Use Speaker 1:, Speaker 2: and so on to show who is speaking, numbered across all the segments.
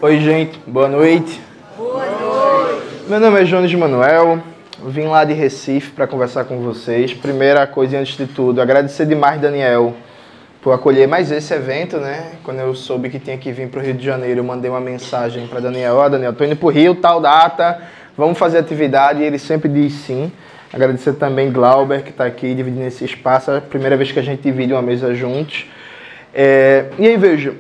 Speaker 1: Oi, gente, boa noite.
Speaker 2: Boa noite.
Speaker 1: Meu nome é Jones Manuel, vim lá de Recife para conversar com vocês. Primeira coisa, antes de tudo, agradecer demais, Daniel, por acolher mais esse evento, né? Quando eu soube que tinha que vir para o Rio de Janeiro, eu mandei uma mensagem para Daniel: ó, Daniel, tô indo para o Rio, tal data, vamos fazer atividade, e ele sempre diz sim. Agradecer também Glauber, que está aqui dividindo esse espaço, é a primeira vez que a gente divide uma mesa juntos. E aí, veja,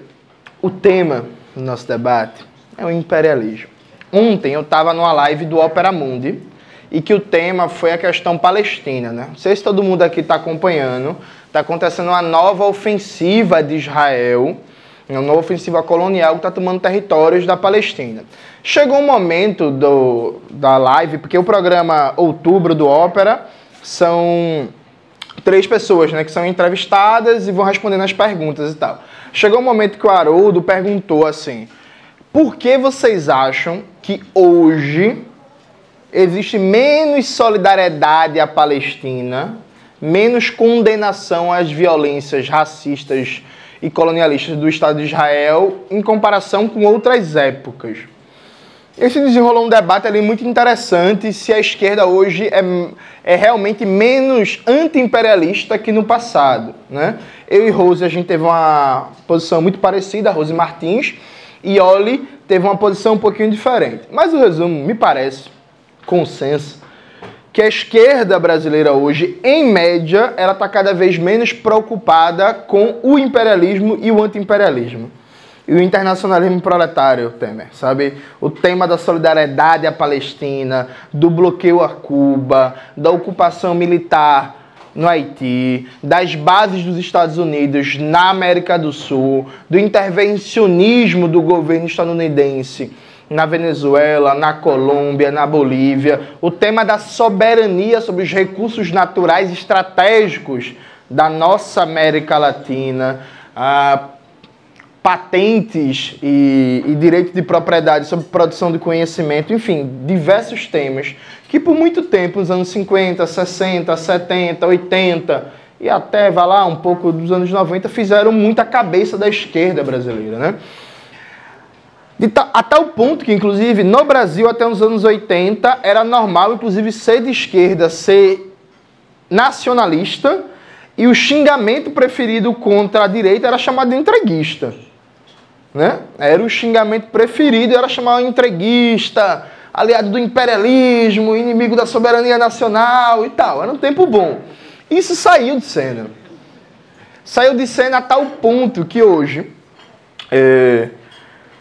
Speaker 1: o tema do nosso debate é o imperialismo. Ontem eu estava numa live do Opera Mundi e que o tema foi a questão palestina, né? Não sei se todo mundo aqui está acompanhando. Está acontecendo uma nova ofensiva de Israel, uma nova ofensiva colonial que está tomando territórios da Palestina. Chegou um momento da live, porque o programa Outubro do Ópera são 3 pessoas, né, que são entrevistadas e vão respondendo as perguntas e tal. Chegou um momento que o Haroldo perguntou assim: por que vocês acham que hoje existe menos solidariedade à Palestina, menos condenação às violências racistas e colonialistas do Estado de Israel em comparação com outras épocas? Esse desenrolou um debate ali muito interessante se a esquerda hoje é realmente menos anti-imperialista que no passado, né? Eu e Rose, a gente teve uma posição muito parecida, a Rose Martins, e Oli teve uma posição um pouquinho diferente. Mas o resumo, me parece, consenso, que a esquerda brasileira hoje, em média, ela está cada vez menos preocupada com o imperialismo e o anti-imperialismo. E o internacionalismo proletário, Temer, sabe? O tema da solidariedade à Palestina, do bloqueio a Cuba, da ocupação militar no Haiti, das bases dos Estados Unidos na América do Sul, do intervencionismo do governo estadunidense na Venezuela, na Colômbia, na Bolívia, o tema da soberania sobre os recursos naturais estratégicos da nossa América Latina, patentes e direito de propriedade sobre produção de conhecimento, enfim, diversos temas que por muito tempo, nos anos 50, 60, 70, 80 e até, vai lá, um pouco dos anos 90, fizeram muita cabeça da esquerda brasileira, né? A tal ponto que, inclusive, no Brasil, até os anos 80, era normal, inclusive, ser de esquerda, ser nacionalista, e o xingamento preferido contra a direita era chamado de entreguista. Né? Era o xingamento preferido, era chamado de entreguista, aliado do imperialismo, inimigo da soberania nacional e tal. Era um tempo bom. Isso saiu de cena. Saiu de cena a tal ponto que hoje,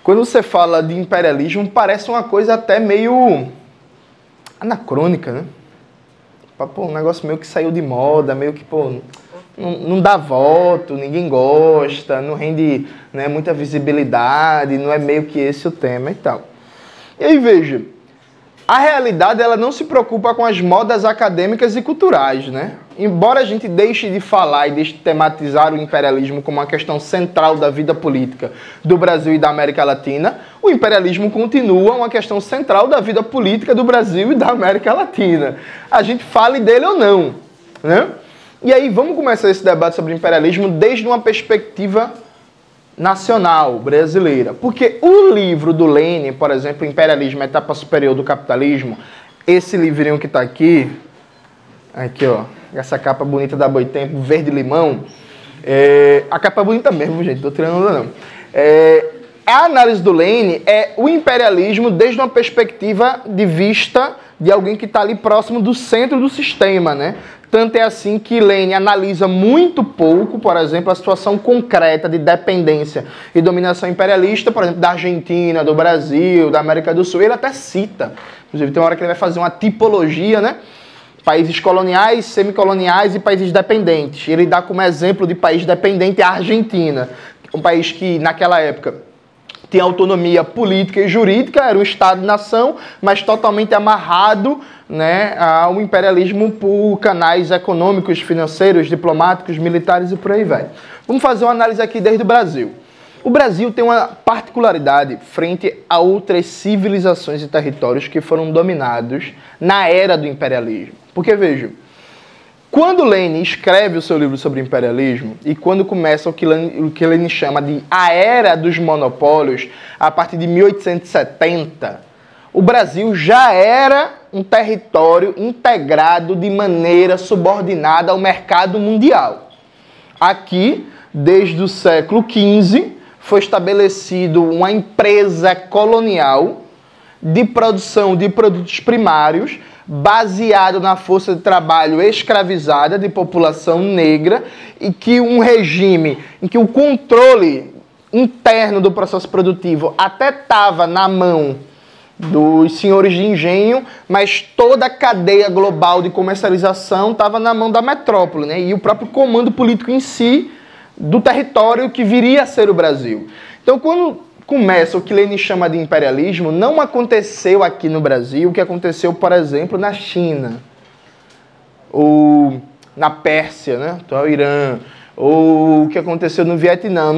Speaker 1: quando você fala de imperialismo, parece uma coisa até meio anacrônica, né? Pô, um negócio meio que saiu de moda, meio que, pô, não dá voto, ninguém gosta, não rende, né, muita visibilidade, não é meio que esse o tema e tal. E aí, veja, a realidade, ela não se preocupa com as modas acadêmicas e culturais, né? Embora a gente deixe de falar e deixe de tematizar o imperialismo como uma questão central da vida política do Brasil e da América Latina, o imperialismo continua uma questão central da vida política do Brasil e da América Latina. A gente fale dele ou não, né? E aí, vamos começar esse debate sobre imperialismo desde uma perspectiva nacional, brasileira. Porque o livro do Lenin, por exemplo, Imperialismo, Etapa Superior do Capitalismo, esse livrinho que está aqui, ó, essa capa bonita da Boitempo, verde-limão, a capa é bonita mesmo, gente, tô tirando onda não. A análise do Lenin é o imperialismo desde uma perspectiva de vista de alguém que está ali próximo do centro do sistema, né? Tanto é assim que Lenin analisa muito pouco, por exemplo, a situação concreta de dependência e dominação imperialista, por exemplo, da Argentina, do Brasil, da América do Sul. Ele até cita, inclusive tem uma hora que ele vai fazer uma tipologia, né? Países coloniais, semicoloniais e países dependentes. Ele dá como exemplo de país dependente a Argentina, um país que naquela época tinha autonomia política e jurídica, era um Estado-nação, mas totalmente amarrado, né, ao imperialismo por canais econômicos, financeiros, diplomáticos, militares e por aí vai. Vamos fazer uma análise aqui desde o Brasil. O Brasil tem uma particularidade frente a outras civilizações e territórios que foram dominados na era do imperialismo. Porque, veja, Quando Lenin escreve o seu livro sobre imperialismo e quando começa o que Lenin chama de a Era dos Monopólios, a partir de 1870, o Brasil já era um território integrado de maneira subordinada ao mercado mundial. Aqui, desde o século XV, foi estabelecido uma empresa colonial de produção de produtos primários baseado na força de trabalho escravizada de população negra e que um regime em que o controle interno do processo produtivo até estava na mão dos senhores de engenho, mas toda a cadeia global de comercialização estava na mão da metrópole, né? E o próprio comando político em si do território que viria a ser o Brasil. Então, quando começa o que Lenin chama de imperialismo, não aconteceu aqui no Brasil o que aconteceu, por exemplo, na China, ou na Pérsia, né? Então, o Irã, ou o que aconteceu no Vietnã.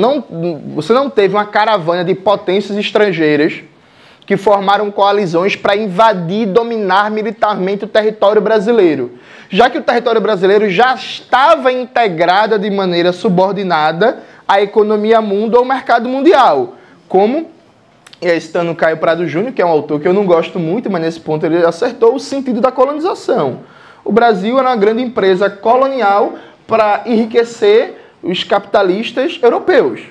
Speaker 1: Você não teve uma caravana de potências estrangeiras que formaram coalizões para invadir e dominar militarmente o território brasileiro, já que o território brasileiro já estava integrado de maneira subordinada à economia mundo ou ao mercado mundial. Como, e aí citando Caio Prado Júnior, que é um autor que eu não gosto muito, mas nesse ponto ele acertou o sentido da colonização. O Brasil era uma grande empresa colonial para enriquecer os capitalistas europeus.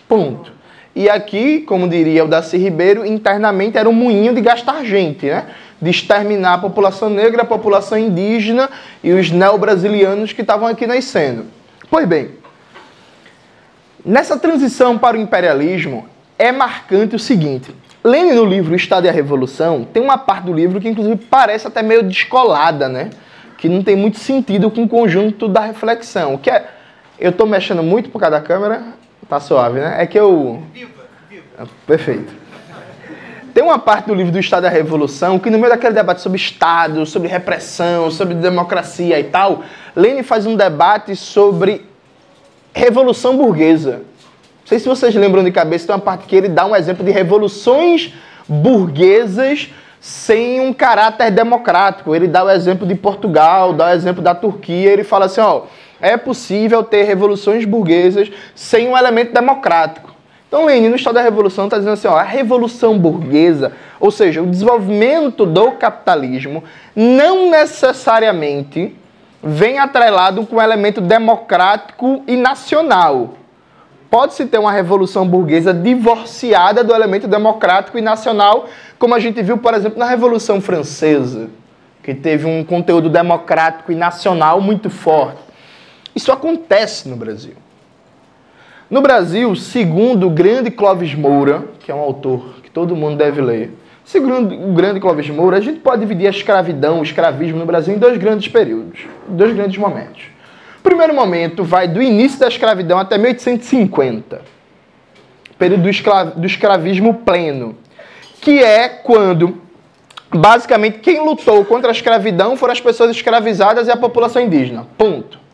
Speaker 1: Ponto. E aqui, como diria o Darcy Ribeiro, internamente era um moinho de gastar gente, né? De exterminar a população negra, a população indígena e os neo-brasilianos que estavam aqui nascendo. Pois bem, nessa transição para o imperialismo, é marcante o seguinte. Lenin, no livro O Estado e a Revolução, tem uma parte do livro que, inclusive, parece até meio descolada, né? Que não tem muito sentido com o conjunto da reflexão. Que é... Eu estou mexendo muito por causa da câmera, tá suave, né? É que eu... Viva. Perfeito. Tem uma parte do livro do Estado e a Revolução que, no meio daquele debate sobre Estado, sobre repressão, sobre democracia e tal, Lenin faz um debate sobre Revolução Burguesa. Não sei se vocês lembram de cabeça, tem uma parte que ele dá um exemplo de revoluções burguesas sem um caráter democrático. Ele dá o exemplo de Portugal, dá o exemplo da Turquia, ele fala assim, ó, é possível ter revoluções burguesas sem um elemento democrático. Então, Lenin, no Estado da Revolução, está dizendo assim, ó, a revolução burguesa, ou seja, o desenvolvimento do capitalismo, não necessariamente vem atrelado com um elemento democrático e nacional. Pode-se ter uma revolução burguesa divorciada do elemento democrático e nacional, como a gente viu, por exemplo, na Revolução Francesa, que teve um conteúdo democrático e nacional muito forte. Isso acontece no Brasil. No Brasil, segundo o grande Clóvis Moura, que é um autor que todo mundo deve ler, segundo o grande Clóvis Moura, a gente pode dividir a escravidão, o escravismo no Brasil em dois grandes períodos, dois grandes momentos. O primeiro momento vai do início da escravidão até 1850, período do escravismo pleno, que é quando, basicamente, quem lutou contra a escravidão foram as pessoas escravizadas e a população indígena. Ponto.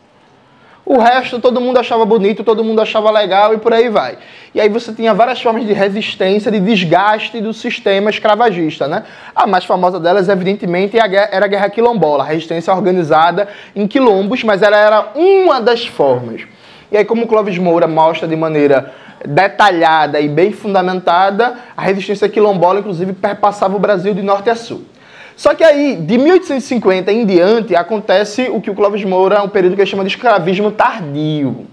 Speaker 1: O resto todo mundo achava bonito, todo mundo achava legal e por aí vai. E aí você tinha várias formas de resistência, de desgaste do sistema escravagista, né? A mais famosa delas, evidentemente, era a Guerra Quilombola, a resistência organizada em quilombos, mas ela era uma das formas. E aí, como o Clóvis Moura mostra de maneira detalhada e bem fundamentada, a resistência quilombola, inclusive, perpassava o Brasil de norte a sul. Só que aí, de 1850 em diante, acontece o que o Clóvis Moura, um período que ele chama de escravismo tardio,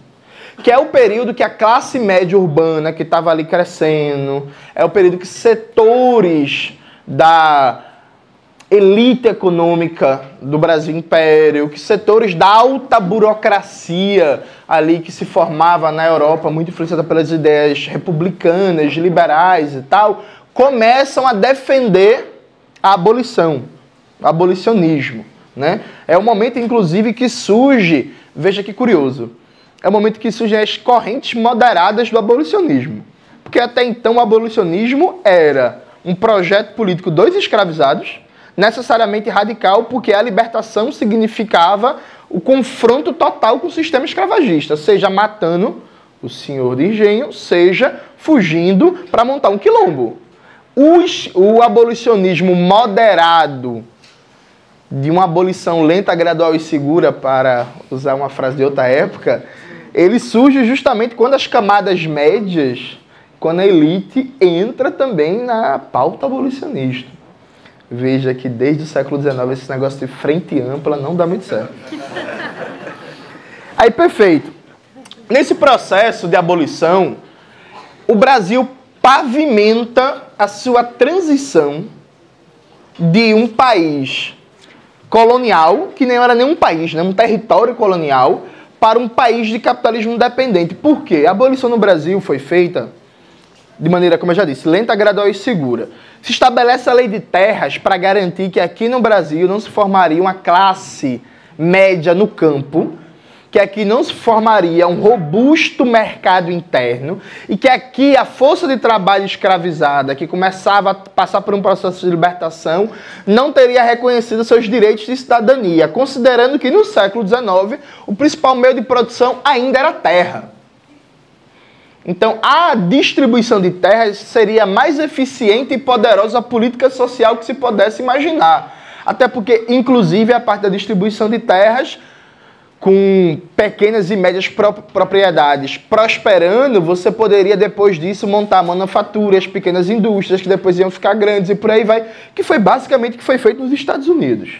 Speaker 1: que é o período que a classe média urbana, que estava ali crescendo, é o período que setores da elite econômica do Brasil Império, que setores da alta burocracia ali que se formava na Europa, muito influenciada pelas ideias republicanas, liberais e tal, começam a defender a abolição, o abolicionismo, né? É o momento, inclusive, que surge, veja que curioso, é o momento que surgem as correntes moderadas do abolicionismo. Porque até então o abolicionismo era um projeto político dos escravizados, necessariamente radical, porque a libertação significava o confronto total com o sistema escravagista, seja matando o senhor de engenho, seja fugindo para montar um quilombo. O abolicionismo moderado de uma abolição lenta, gradual e segura, para usar uma frase de outra época, ele surge justamente quando as camadas médias, quando a elite entra também na pauta abolicionista. Veja que desde o século XIX esse negócio de frente ampla não dá muito certo. Aí, perfeito. Nesse processo de abolição, o Brasil pavimenta a sua transição de um país colonial, que nem era nem um país, né, um território colonial, para um país de capitalismo independente. Por quê? A abolição no Brasil foi feita de maneira, como eu já disse, lenta, gradual e segura. Se estabelece a lei de terras para garantir que aqui no Brasil não se formaria uma classe média no campo, que aqui não se formaria um robusto mercado interno e que aqui a força de trabalho escravizada, que começava a passar por um processo de libertação, não teria reconhecido seus direitos de cidadania, considerando que no século XIX o principal meio de produção ainda era a terra. Então, a distribuição de terras seria a mais eficiente e poderosa política social que se pudesse imaginar. Até porque, inclusive, a parte da distribuição de terras, com pequenas e médias propriedades prosperando, você poderia, depois disso, montar manufaturas, pequenas indústrias, que depois iam ficar grandes e por aí vai, que foi basicamente o que foi feito nos Estados Unidos.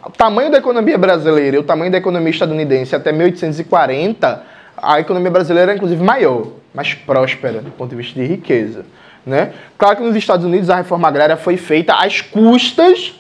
Speaker 1: O tamanho da economia brasileira e o tamanho da economia estadunidense até 1840... a economia brasileira é, inclusive, maior, mais próspera do ponto de vista de riqueza, né? Claro que nos Estados Unidos a reforma agrária foi feita às custas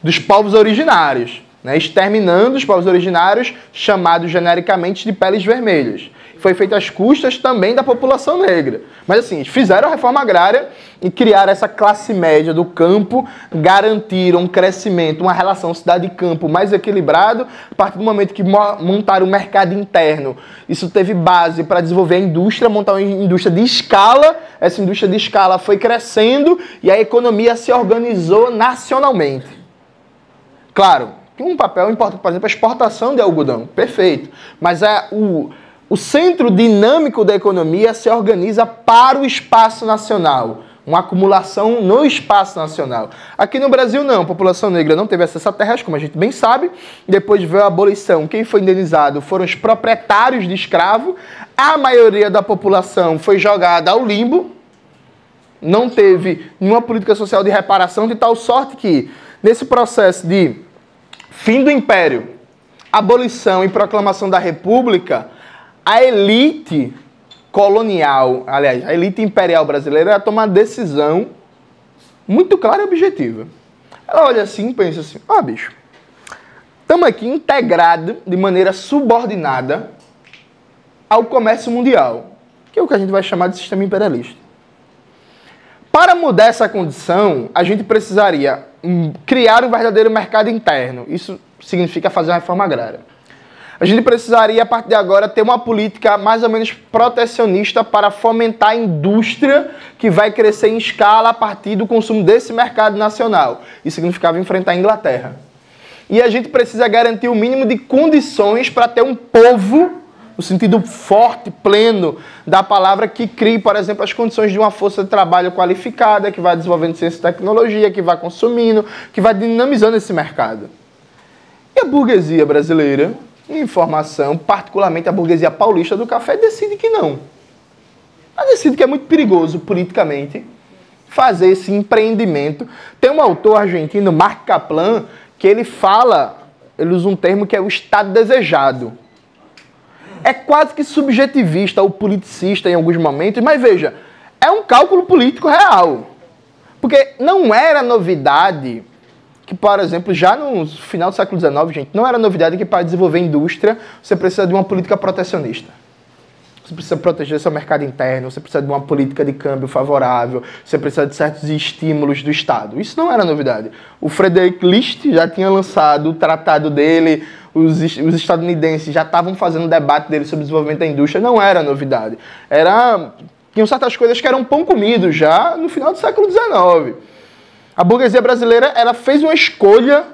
Speaker 1: dos povos originários, né? Exterminando os povos originários, chamados genericamente de peles vermelhas. Foi feita às custas também da população negra. Mas assim, fizeram a reforma agrária e criaram essa classe média do campo, garantiram um crescimento, uma relação cidade-campo mais equilibrado. A partir do momento que montaram o mercado interno, isso teve base para desenvolver a indústria, montar uma indústria de escala. Essa indústria de escala foi crescendo e a economia se organizou nacionalmente. Claro, tem um papel importante, por exemplo, a exportação de algodão, perfeito. Mas o centro dinâmico da economia se organiza para o espaço nacional, uma acumulação no espaço nacional. Aqui no Brasil não, a população negra não teve acesso a terras, como a gente bem sabe. Depois veio a abolição, quem foi indenizado foram os proprietários de escravo. A maioria da população foi jogada ao limbo, não teve nenhuma política social de reparação, de tal sorte que, nesse processo de fim do Império, abolição e proclamação da República, a elite colonial, aliás, a elite imperial brasileira, ela toma uma decisão muito clara e objetiva. Ela olha assim e pensa assim, bicho, estamos aqui integrados de maneira subordinada ao comércio mundial, que é o que a gente vai chamar de sistema imperialista. Para mudar essa condição, a gente precisaria criar um verdadeiro mercado interno. Isso significa fazer uma reforma agrária. A gente precisaria, a partir de agora, ter uma política mais ou menos protecionista para fomentar a indústria que vai crescer em escala a partir do consumo desse mercado nacional. Isso significava enfrentar a Inglaterra. E a gente precisa garantir o mínimo de condições para ter um povo, no sentido forte, pleno da palavra, que crie, por exemplo, as condições de uma força de trabalho qualificada, que vai desenvolvendo ciência e tecnologia, que vai consumindo, que vai dinamizando esse mercado. E a burguesia brasileira, em formação, particularmente a burguesia paulista do café, decide que não. Ela decide que é muito perigoso, politicamente, fazer esse empreendimento. Tem um autor argentino, Marc Kaplan, que ele usa um termo que é o estado desejado. É quase que subjetivista ou politicista em alguns momentos, mas veja, é um cálculo político real. Porque não era novidade que, por exemplo, já no final do século XIX, gente, não era novidade que para desenvolver indústria você precisa de uma política protecionista. Você precisa proteger seu mercado interno, você precisa de uma política de câmbio favorável, você precisa de certos estímulos do Estado. Isso não era novidade. O Frederick List já tinha lançado o tratado dele, os estadunidenses já estavam fazendo debate dele sobre o desenvolvimento da indústria, não era novidade. Tinham certas coisas que eram pão comido já no final do século XIX. A burguesia brasileira ela fez uma escolha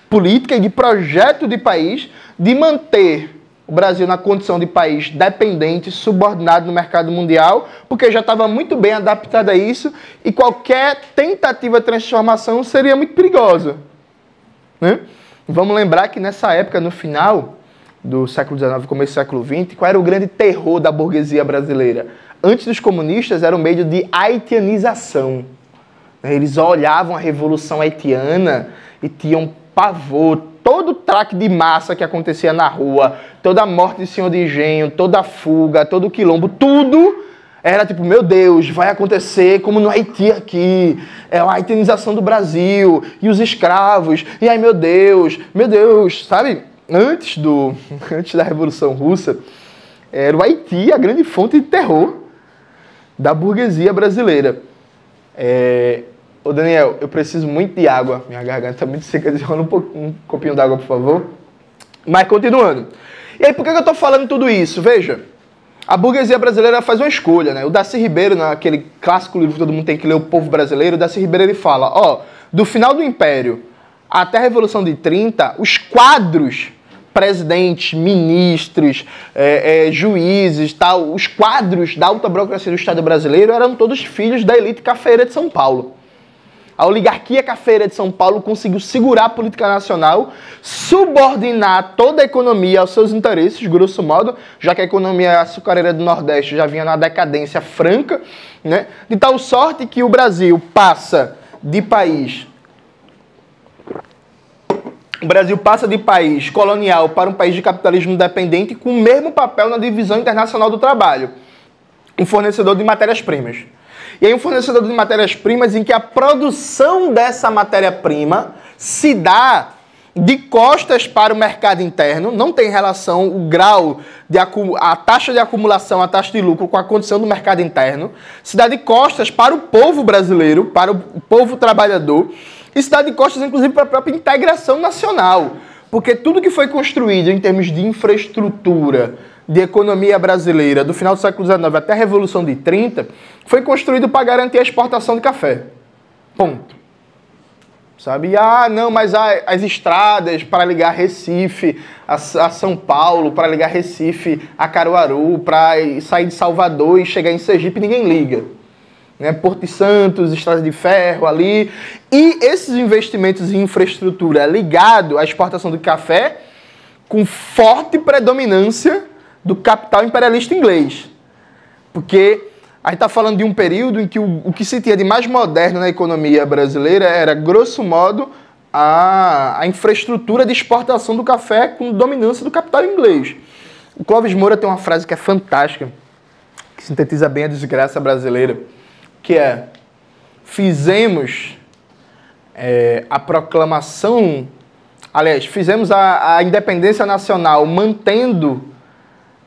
Speaker 1: política e de projeto de país de manter o o Brasil na condição de país dependente, subordinado no mercado mundial, porque já estava muito bem adaptado a isso e qualquer tentativa de transformação seria muito perigosa, né? Vamos lembrar que nessa época, no final do século XIX, começo do século XX, qual era o grande terror da burguesia brasileira? Antes dos comunistas, era o meio de haitianização. Eles olhavam a Revolução Haitiana e tinham pavor. Todo o traque de massa que acontecia na rua, toda a morte de senhor de engenho, toda a fuga, todo o quilombo, tudo era tipo, meu Deus, vai acontecer como no Haiti aqui, é a haitianização do Brasil, e os escravos, e aí meu Deus, sabe? Antes da Revolução Russa, era o Haiti a grande fonte de terror da burguesia brasileira. Ô Daniel, eu preciso muito de água, minha garganta está muito seca, derrama um copinho d'água, por favor. Mas continuando. E aí, por que eu estou falando tudo isso? Veja, a burguesia brasileira faz uma escolha, né? O Darcy Ribeiro, naquele clássico livro que todo mundo tem que ler, O Povo Brasileiro, o Darcy Ribeiro ele fala, do final do Império até a Revolução de 30, os quadros, presidentes, ministros, juízes, tal, os quadros da alta burocracia do Estado brasileiro eram todos filhos da elite cafeira de São Paulo. A oligarquia cafeira de São Paulo conseguiu segurar a política nacional, subordinar toda a economia aos seus interesses, grosso modo, já que a economia açucareira do Nordeste já vinha na decadência franca, né? De tal sorte que o Brasil passa de país colonial para um país de capitalismo dependente com o mesmo papel na divisão internacional do trabalho, um fornecedor de matérias-primas. E aí um fornecedor de matérias-primas em que a produção dessa matéria-prima se dá de costas para o mercado interno, não tem relação o grau, a taxa de acumulação, a taxa de lucro com a condição do mercado interno, se dá de costas para o povo brasileiro, para o povo trabalhador, e se dá de costas inclusive para a própria integração nacional, porque tudo que foi construído em termos de infraestrutura, de economia brasileira do final do século XIX até a Revolução de 30, foi construído para garantir a exportação de café. Ponto. Sabe? Não, mas as estradas para ligar Recife a São Paulo, para ligar Recife a Caruaru, para sair de Salvador e chegar em Sergipe, ninguém liga. Né? Porto de Santos, estradas de ferro ali. E esses investimentos em infraestrutura ligados à exportação de café com forte predominância do capital imperialista inglês. Porque a gente está falando de um período em que o que se tinha de mais moderno na economia brasileira era, grosso modo, a infraestrutura de exportação do café com dominância do capital inglês. O Clóvis Moura tem uma frase que é fantástica, que sintetiza bem a desgraça brasileira, que é: fizemos a proclamação, aliás, fizemos a independência nacional mantendo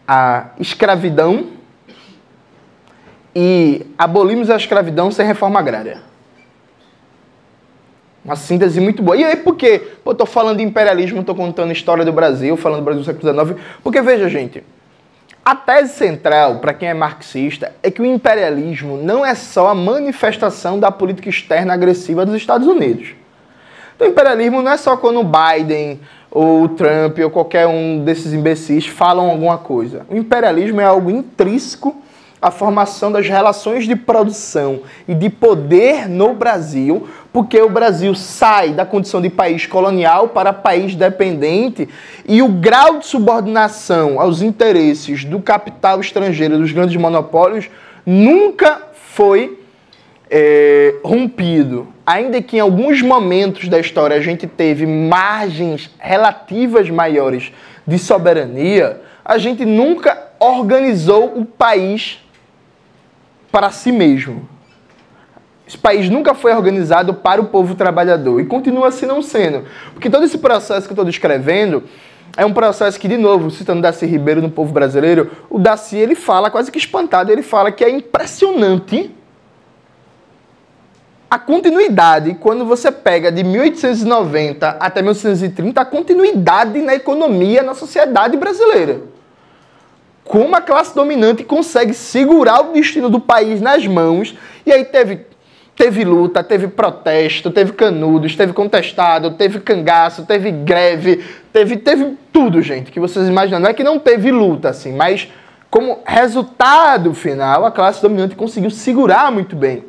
Speaker 1: a escravidão e abolimos a escravidão sem reforma agrária. Uma síntese muito boa. E aí por quê? Eu estou falando de imperialismo, estou contando a história do Brasil, falando do Brasil do século XIX, porque veja, gente, a tese central, para quem é marxista, é que o imperialismo não é só a manifestação da política externa agressiva dos Estados Unidos. Então, o imperialismo não é só quando o Biden ou o Trump ou qualquer um desses imbecis falam alguma coisa. O imperialismo é algo intrínseco à formação das relações de produção e de poder no Brasil, porque o Brasil sai da condição de país colonial para país dependente e o grau de subordinação aos interesses do capital estrangeiro, dos grandes monopólios, nunca foi rompido. Ainda que em alguns momentos da história a gente teve margens relativas maiores de soberania, a gente nunca organizou o país para si mesmo. Esse país nunca foi organizado para o povo trabalhador e continua assim não sendo. Porque todo esse processo que eu estou descrevendo é um processo que, de novo, citando Darcy Ribeiro no Povo Brasileiro, o Darcy, ele fala, quase que espantado, ele fala que é impressionante a continuidade, quando você pega de 1890 até 1930, a continuidade na economia, na sociedade brasileira. Como a classe dominante consegue segurar o destino do país nas mãos. E aí teve teve luta, teve protesto, teve canudos, teve contestado, teve cangaço, teve greve, teve tudo, gente, que vocês imaginam. Não é que não teve luta, assim, mas como resultado final, a classe dominante conseguiu segurar muito bem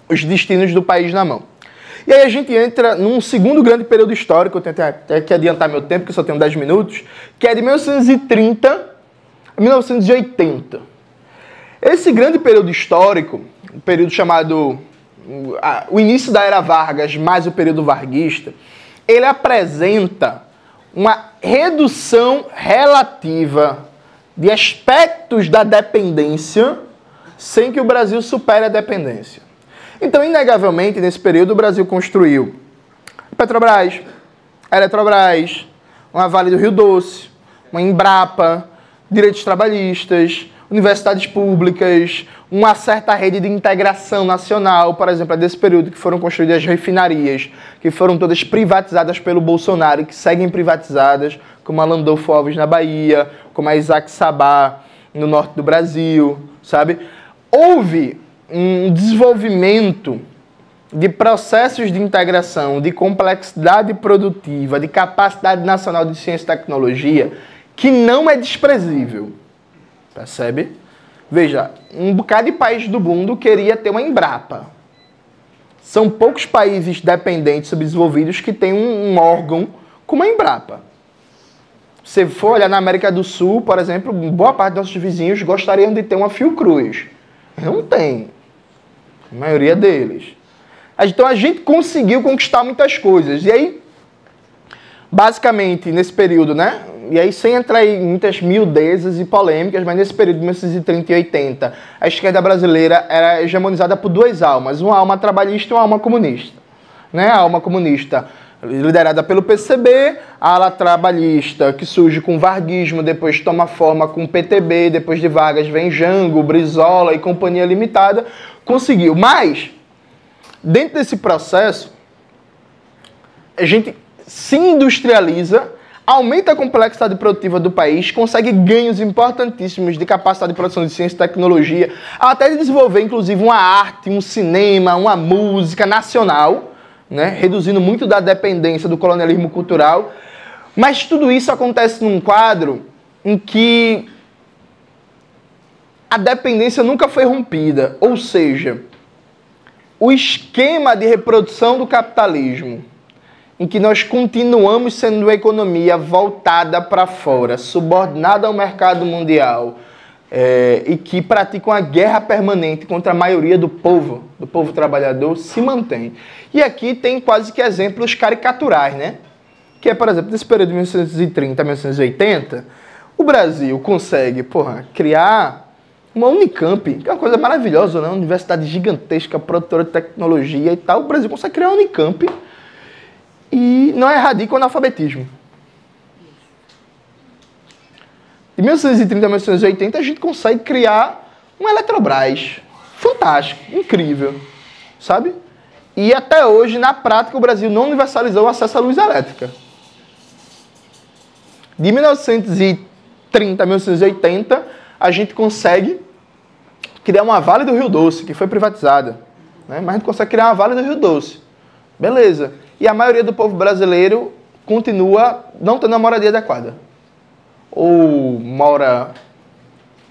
Speaker 1: os destinos do país na mão. E aí a gente entra num segundo grande período histórico, eu tenho até que adiantar meu tempo, que eu só tenho 10 minutos, que é de 1930 a 1980. Esse grande período histórico, um período chamado o início da era Vargas mais o período varguista, ele apresenta uma redução relativa de aspectos da dependência sem que o Brasil supere a dependência. Então, inegavelmente, nesse período, o Brasil construiu a Petrobras, a Eletrobras, uma Vale do Rio Doce, uma Embrapa, direitos trabalhistas, universidades públicas, uma certa rede de integração nacional, por exemplo, é desse período que foram construídas as refinarias, que foram todas privatizadas pelo Bolsonaro e que seguem privatizadas, como a Landolfo Alves na Bahia, como a Isaac Sabá no norte do Brasil, sabe? Houve um desenvolvimento de processos de integração, de complexidade produtiva, de capacidade nacional de ciência e tecnologia, que não é desprezível. Percebe? Veja, um bocado de país do mundo queria ter uma Embrapa. São poucos países dependentes, subdesenvolvidos, que têm um órgão como a Embrapa. Se for olhar na América do Sul, por exemplo, boa parte dos nossos vizinhos gostariam de ter uma Fiocruz. Não tem. A maioria deles. Então a gente conseguiu conquistar muitas coisas. E aí, basicamente, nesse período, né? E aí, sem entrar em muitas miudezas e polêmicas, mas nesse período de 1930 e 80, a esquerda brasileira era hegemonizada por duas almas, uma alma trabalhista e uma alma comunista. Né? A alma comunista liderada pelo PCB, a ala trabalhista que surge com o varguismo, depois toma forma com o PTB, depois de Vargas vem Jango, Brizola e Companhia Limitada, conseguiu. Mas, dentro desse processo, a gente se industrializa, aumenta a complexidade produtiva do país, consegue ganhos importantíssimos de capacidade de produção de ciência e tecnologia, até de desenvolver, inclusive, uma arte, um cinema, uma música nacional, né, reduzindo muito da dependência do colonialismo cultural. Mas tudo isso acontece num quadro em que a dependência nunca foi rompida, ou seja, o esquema de reprodução do capitalismo, em que nós continuamos sendo uma economia voltada para fora, subordinada ao mercado mundial, e que pratica uma guerra permanente contra a maioria do povo trabalhador, se mantém. E aqui tem quase que exemplos caricaturais, né? Que é, por exemplo, nesse período de 1930 a 1980, o Brasil consegue, criar uma Unicamp, que é uma coisa maravilhosa, né? Uma universidade gigantesca, produtora de tecnologia e tal. O Brasil consegue criar uma Unicamp e não erradica o analfabetismo. De 1930 a 1980, a gente consegue criar uma Eletrobras. Fantástico, incrível, sabe? E até hoje, na prática, o Brasil não universalizou o acesso à luz elétrica. De 1930 a 1980, a gente consegue criar uma Vale do Rio Doce, que foi privatizada. Né? Mas a gente consegue criar uma Vale do Rio Doce. Beleza. E a maioria do povo brasileiro continua não tendo uma moradia adequada. Ou mora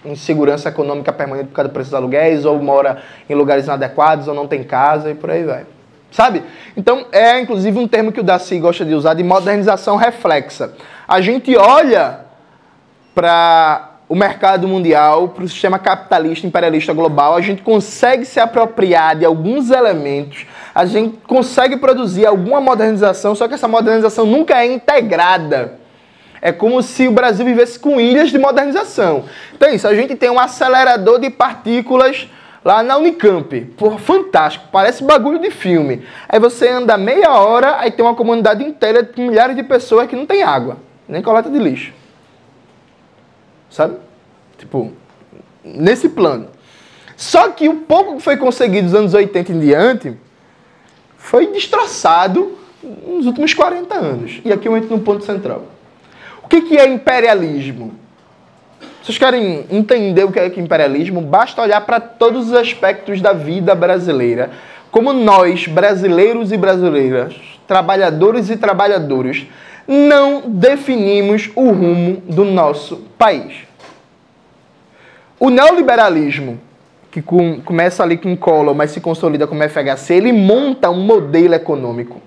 Speaker 1: em segurança econômica permanente por causa do preço dos aluguéis, ou mora em lugares inadequados, ou não tem casa, e por aí vai. Sabe? Então, é inclusive um termo que o Daci gosta de usar, de modernização reflexa. A gente olha para o mercado mundial, para o sistema capitalista, imperialista global, a gente consegue se apropriar de alguns elementos, a gente consegue produzir alguma modernização, só que essa modernização nunca é integrada. É como se o Brasil vivesse com ilhas de modernização. Então é isso, a gente tem um acelerador de partículas lá na Unicamp. Pô, fantástico, parece bagulho de filme. Aí você anda meia hora, aí tem uma comunidade inteira com milhares de pessoas que não tem água, nem coleta de lixo. Sabe? Tipo, nesse plano. Só que o pouco que foi conseguido dos anos 80 em diante foi destroçado nos últimos 40 anos. E aqui eu entro no ponto central. O que é imperialismo? Vocês querem entender o que é imperialismo? Basta olhar para todos os aspectos da vida brasileira como nós, brasileiros e brasileiras, trabalhadores e trabalhadoras, não definimos o rumo do nosso país. O neoliberalismo, que começa ali com Collor, mas se consolida como FHC, ele monta um modelo econômico.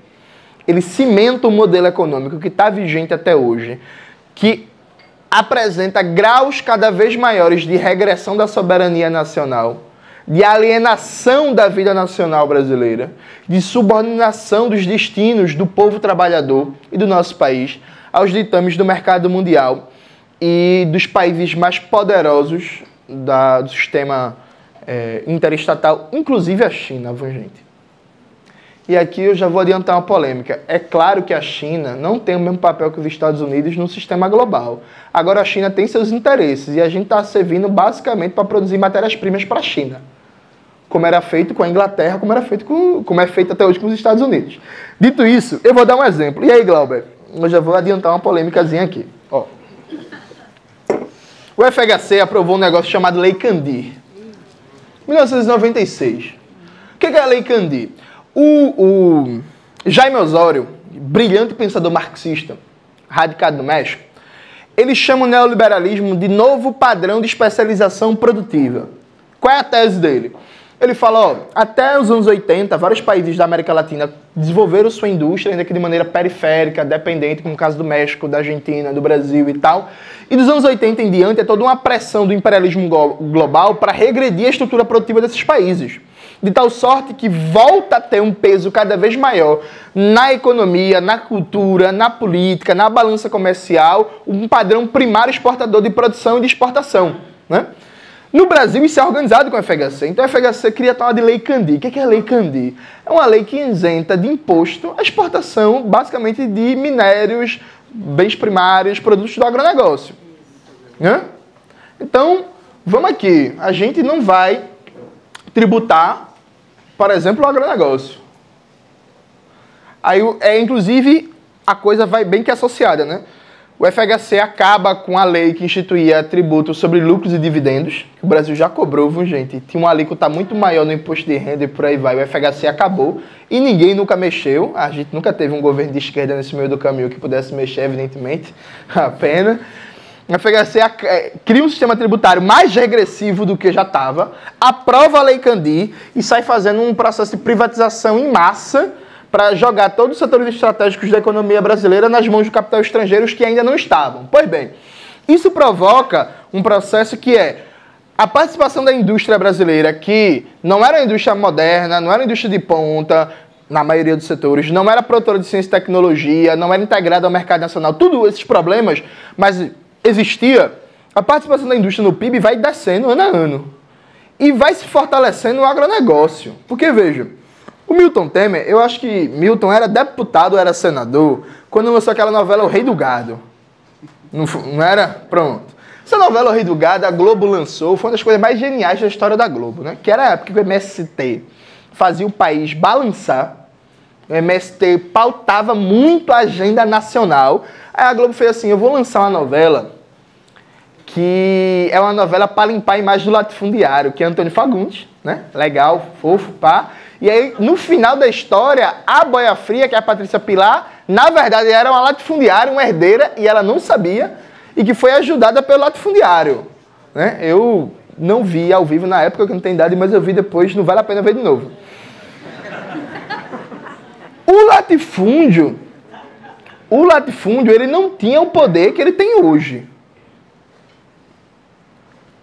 Speaker 1: Ele cimenta um modelo econômico que está vigente até hoje, que apresenta graus cada vez maiores de regressão da soberania nacional, de alienação da vida nacional brasileira, de subordinação dos destinos do povo trabalhador e do nosso país aos ditames do mercado mundial e dos países mais poderosos do sistema interestatal, inclusive a China, viu, gente? E aqui eu já vou adiantar uma polêmica. É claro que a China não tem o mesmo papel que os Estados Unidos no sistema global. Agora a China tem seus interesses e a gente está servindo basicamente para produzir matérias-primas para a China. Como era feito com a Inglaterra, como é feito até hoje com os Estados Unidos. Dito isso, eu vou dar um exemplo. E aí, Glauber? Eu já vou adiantar uma polêmicazinha aqui. Ó. O FHC aprovou um negócio chamado Lei Candir. 1996. O que é a Lei Candir? O Jaime Osório, brilhante pensador marxista, radicado no México, ele chama o neoliberalismo de novo padrão de especialização produtiva. Qual é a tese dele? Ele fala, ó, até os anos 80, vários países da América Latina desenvolveram sua indústria, ainda que de maneira periférica, dependente, como o caso do México, da Argentina, do Brasil e tal. E dos anos 80 em diante é toda uma pressão do imperialismo global para regredir a estrutura produtiva desses países. De tal sorte que volta a ter um peso cada vez maior na economia, na cultura, na política, na balança comercial, um padrão primário exportador de produção e de exportação, né? No Brasil, isso é organizado com a FHC. Então, a FHC cria a tal de Lei Candir. O que é a Lei Candir? É uma lei que isenta de imposto a exportação, basicamente, de minérios, bens primários, produtos do agronegócio, né? Então, vamos aqui. A gente não vai tributar, por exemplo, o agronegócio. Aí, inclusive, a coisa vai bem que associada, né? O FHC acaba com a lei que instituía tributo sobre lucros e dividendos, que o Brasil já cobrou, viu, gente? Tinha uma alíquota muito maior no imposto de renda e por aí vai. O FHC acabou e ninguém nunca mexeu. A gente nunca teve um governo de esquerda nesse meio do caminho que pudesse mexer, evidentemente. A pena. O FHC cria um sistema tributário mais regressivo do que já estava, aprova a Lei Candir e sai fazendo um processo de privatização em massa para jogar todos os setores estratégicos da economia brasileira nas mãos do capital estrangeiro que ainda não estavam. Pois bem, isso provoca um processo que é a participação da indústria brasileira, que não era uma indústria moderna, não era uma indústria de ponta, na maioria dos setores, não era produtora de ciência e tecnologia, não era integrada ao mercado nacional, tudo esses problemas, mas existia, a participação da indústria no PIB vai descendo ano a ano. E vai se fortalecendo no agronegócio. Porque, veja, o Milton Temer, eu acho que Milton era deputado, era senador, quando lançou aquela novela O Rei do Gado. Não era? Pronto. Essa novela O Rei do Gado, a Globo lançou, foi uma das coisas mais geniais da história da Globo, né? Que era a época que o MST fazia o país balançar, o MST pautava muito a agenda nacional. Aí a Globo fez assim, eu vou lançar uma novela que é uma novela para limpar a imagem do latifundiário, que é Antônio Fagundes, né? Legal, fofo, pá. E aí, no final da história, a Boia Fria, que é a Patrícia Pilar, na verdade era uma latifundiária, uma herdeira, e ela não sabia, e que foi ajudada pelo latifundiário, né? Eu não vi ao vivo na época, que não tem idade, mas eu vi depois, não vale a pena ver de novo. O latifúndio, ele não tinha o poder que ele tem hoje.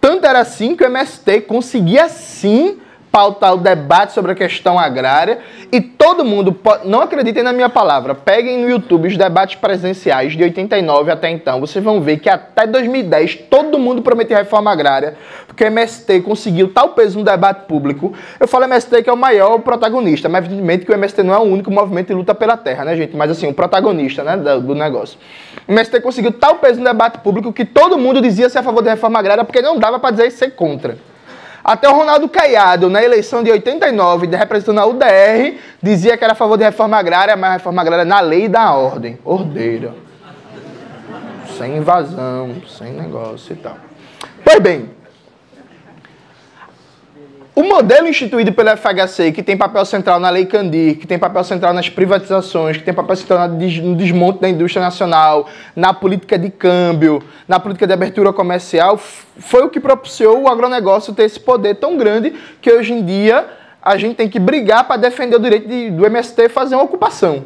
Speaker 1: Tanto era assim que o MST conseguia, sim, pautar o debate sobre a questão agrária e todo mundo, não acreditem na minha palavra, peguem no YouTube os debates presenciais de 89 até então, vocês vão ver que até 2010 todo mundo prometia reforma agrária, porque o MST conseguiu tal peso no debate público. Eu falo MST que é o maior protagonista, mas evidentemente que o MST não é o único movimento de luta pela terra, né, gente? Mas assim, o protagonista, né, do negócio. O MST conseguiu tal peso no debate público que todo mundo dizia ser a favor da reforma agrária, porque não dava para dizer ser contra. Até o Ronaldo Caiado, na eleição de 89, representando a UDR, dizia que era a favor de reforma agrária, mas a reforma agrária na lei e da ordem. Ordeira. Sem invasão, sem negócio e tal. Pois bem, O modelo instituído pela FHC, que tem papel central na Lei Candir, que tem papel central nas privatizações, que tem papel central no desmonte da indústria nacional, na política de câmbio, na política de abertura comercial, foi o que propiciou o agronegócio ter esse poder tão grande que hoje em dia a gente tem que brigar para defender o direito do MST fazer uma ocupação.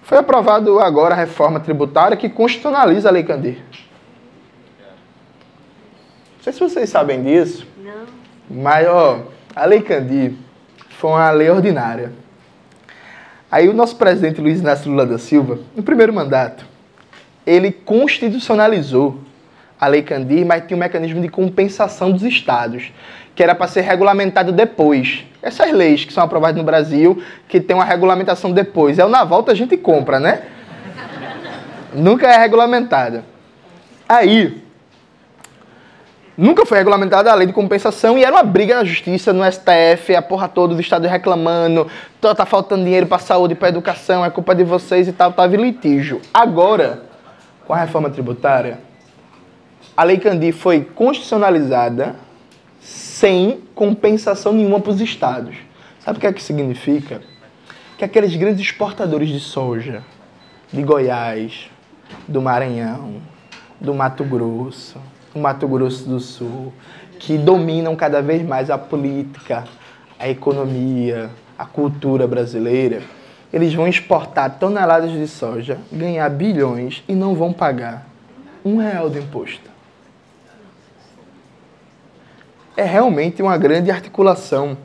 Speaker 1: Foi aprovado agora a reforma tributária que constitucionaliza a Lei Candir. Não sei se vocês sabem disso. Não. Mas, a Lei Candir foi uma lei ordinária. Aí o nosso presidente Luiz Inácio Lula da Silva, no primeiro mandato, ele constitucionalizou a Lei Candir, mas tinha um mecanismo de compensação dos estados, que era para ser regulamentado depois. Essas leis que são aprovadas no Brasil, que tem uma regulamentação depois. Na volta a gente compra, né? Nunca é regulamentada. Aí, nunca foi regulamentada a lei de compensação e era uma briga na justiça, no STF, a porra toda, os estados reclamando, tá faltando dinheiro para saúde, para educação, é culpa de vocês e tal, tava em litígio. Agora, com a reforma tributária, a Lei Candir foi constitucionalizada sem compensação nenhuma para os estados. Sabe o que é que significa? Que aqueles grandes exportadores de soja, de Goiás, do Maranhão, do Mato Grosso do Sul, que dominam cada vez mais a política, a economia, a cultura brasileira, eles vão exportar toneladas de soja, ganhar bilhões e não vão pagar R$1 de imposto. É realmente uma grande articulação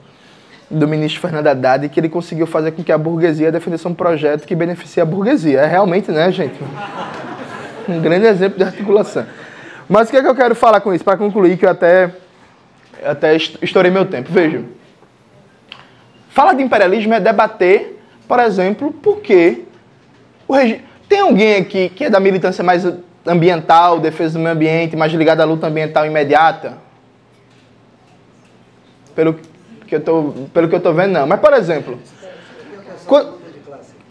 Speaker 1: do ministro Fernando Haddad que ele conseguiu fazer com que a burguesia defendesse um projeto que beneficia a burguesia. É realmente, né, gente? Um grande exemplo de articulação. Mas o que é que eu quero falar com isso? Para concluir, que eu até estourei meu tempo. Veja, falar de imperialismo é debater, por exemplo, por que o regime... Tem alguém aqui que é da militância mais ambiental, defesa do meio ambiente, mais ligada à luta ambiental imediata? Pelo que eu tô vendo, não. Mas, por exemplo...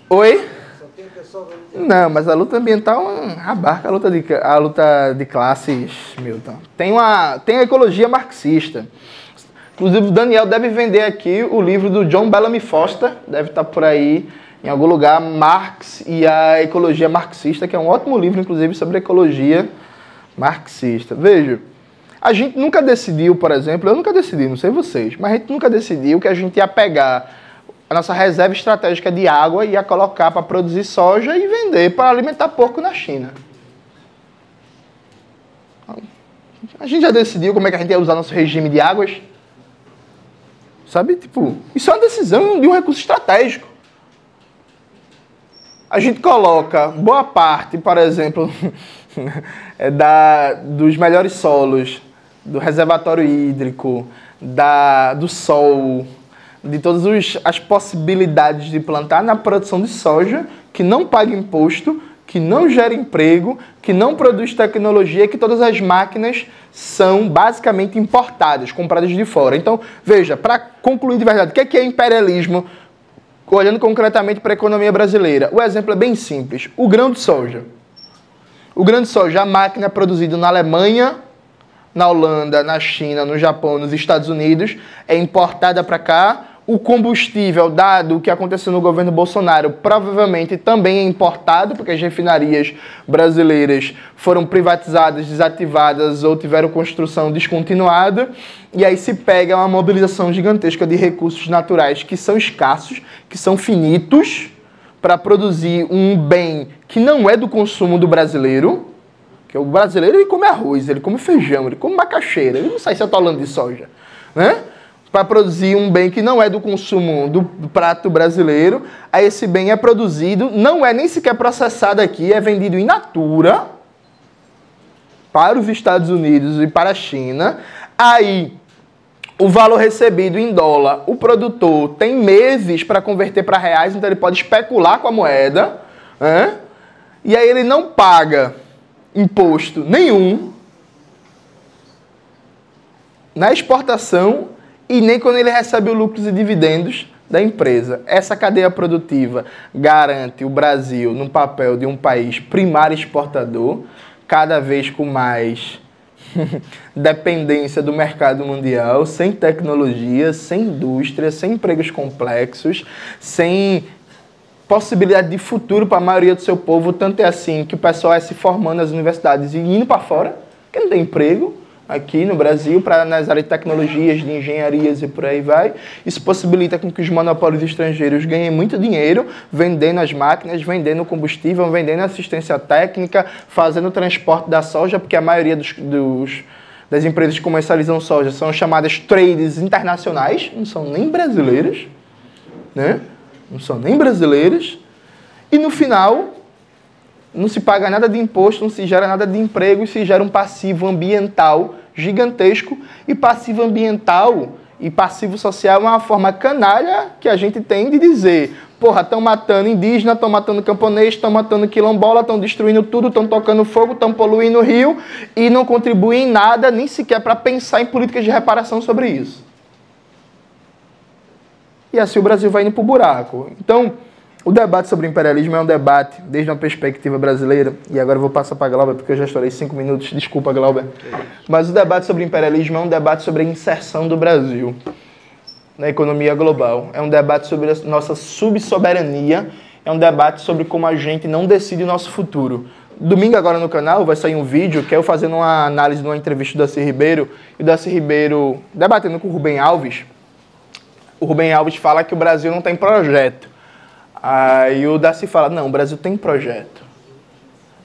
Speaker 1: Oi? Não, mas a luta ambiental abarca a luta de classes, Milton. Tem a ecologia marxista. Inclusive, o Daniel deve vender aqui o livro do John Bellamy Foster, deve estar por aí em algum lugar, Marx e a ecologia marxista, que é um ótimo livro, inclusive, sobre ecologia marxista. Veja, a gente nunca decidiu, por exemplo, eu nunca decidi, não sei vocês, mas a gente nunca decidiu que a gente ia pegar a nossa reserva estratégica de água e ia colocar para produzir soja e vender para alimentar porco na China. A gente já decidiu como é que a gente ia usar nosso regime de águas? Sabe, tipo, isso é uma decisão de um recurso estratégico. A gente coloca boa parte, por exemplo, dos melhores solos, do reservatório hídrico, do sol, de todas as possibilidades de plantar na produção de soja, que não paga imposto, que não gera emprego, que não produz tecnologia, que todas as máquinas são basicamente importadas, compradas de fora. Então, veja, para concluir de verdade, o que é imperialismo, olhando concretamente para a economia brasileira? O exemplo é bem simples. O grão de soja. O grão de soja, a máquina produzida na Alemanha, na Holanda, na China, no Japão, nos Estados Unidos, é importada para cá. O combustível, dado o que aconteceu no governo Bolsonaro, provavelmente também é importado, porque as refinarias brasileiras foram privatizadas, desativadas ou tiveram construção descontinuada. E aí se pega uma mobilização gigantesca de recursos naturais que são escassos, que são finitos, para produzir um bem que não é do consumo do brasileiro. Que o brasileiro ele come arroz, ele come feijão, ele come macaxeira, ele não sai se atolando de soja, né? Para produzir um bem que não é do consumo do prato brasileiro, aí esse bem é produzido, não é nem sequer processado aqui, é vendido in natura para os Estados Unidos e para a China. Aí, o valor recebido em dólar, o produtor tem meses para converter para reais, então ele pode especular com a moeda, né? E aí ele não paga imposto nenhum na exportação e nem quando ele recebe os lucros e dividendos da empresa. Essa cadeia produtiva garante o Brasil no papel de um país primário exportador, cada vez com mais dependência do mercado mundial, sem tecnologia, sem indústria, sem empregos complexos, sem possibilidade de futuro para a maioria do seu povo. Tanto é assim que o pessoal é se formando nas universidades e indo para fora, porque não tem emprego aqui no Brasil, nas áreas de tecnologias, de engenharias e por aí vai. Isso possibilita com que os monopólios estrangeiros ganhem muito dinheiro, vendendo as máquinas, vendendo combustível, vendendo assistência técnica, fazendo o transporte da soja, porque a maioria das empresas que comercializam soja são chamadas trades internacionais, não são nem brasileiras, né? Não são nem brasileiras. E no final, não se paga nada de imposto, não se gera nada de emprego e se gera um passivo ambiental gigantesco. E passivo ambiental e passivo social é uma forma canalha que a gente tem de dizer: porra, estão matando indígena, estão matando camponês, estão matando quilombola, estão destruindo tudo, estão tocando fogo, estão poluindo o rio e não contribuem em nada, nem sequer para pensar em políticas de reparação sobre isso. E assim o Brasil vai indo para o buraco. Então, o debate sobre imperialismo é um debate desde uma perspectiva brasileira, e agora eu vou passar para a Glauber, porque eu já estourei 5 minutos, desculpa, Glauber. Mas o debate sobre imperialismo é um debate sobre a inserção do Brasil na economia global. É um debate sobre a nossa subsoberania, é um debate sobre como a gente não decide o nosso futuro. Domingo agora no canal vai sair um vídeo que é eu fazendo uma análise de uma entrevista do Darcy Ribeiro, e o Darcy Ribeiro debatendo com o Rubem Alves. O Rubem Alves fala que o Brasil não tem projeto. Aí o Darcy fala: não, o Brasil tem projeto.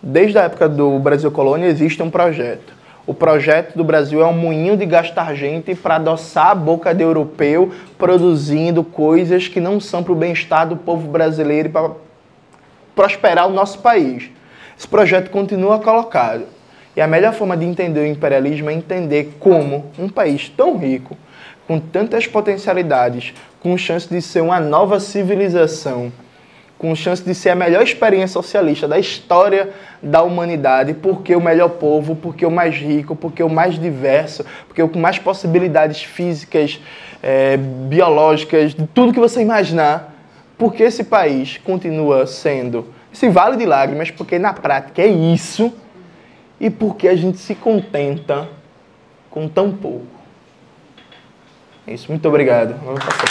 Speaker 1: Desde a época do Brasil Colônia existe um projeto. O projeto do Brasil é um moinho de gastar gente para adoçar a boca do europeu, produzindo coisas que não são para o bem-estar do povo brasileiro e para prosperar o nosso país. Esse projeto continua colocado. E a melhor forma de entender o imperialismo é entender como um país tão rico, com tantas potencialidades, com chance de ser uma nova civilização, com chance de ser a melhor experiência socialista da história da humanidade, porque o melhor povo, porque o mais rico, porque o mais diverso, porque o com mais possibilidades físicas, biológicas, de tudo que você imaginar, porque esse país continua sendo esse vale de lágrimas, porque na prática é isso, e porque a gente se contenta com tão pouco. É isso, muito obrigado. Vamos passar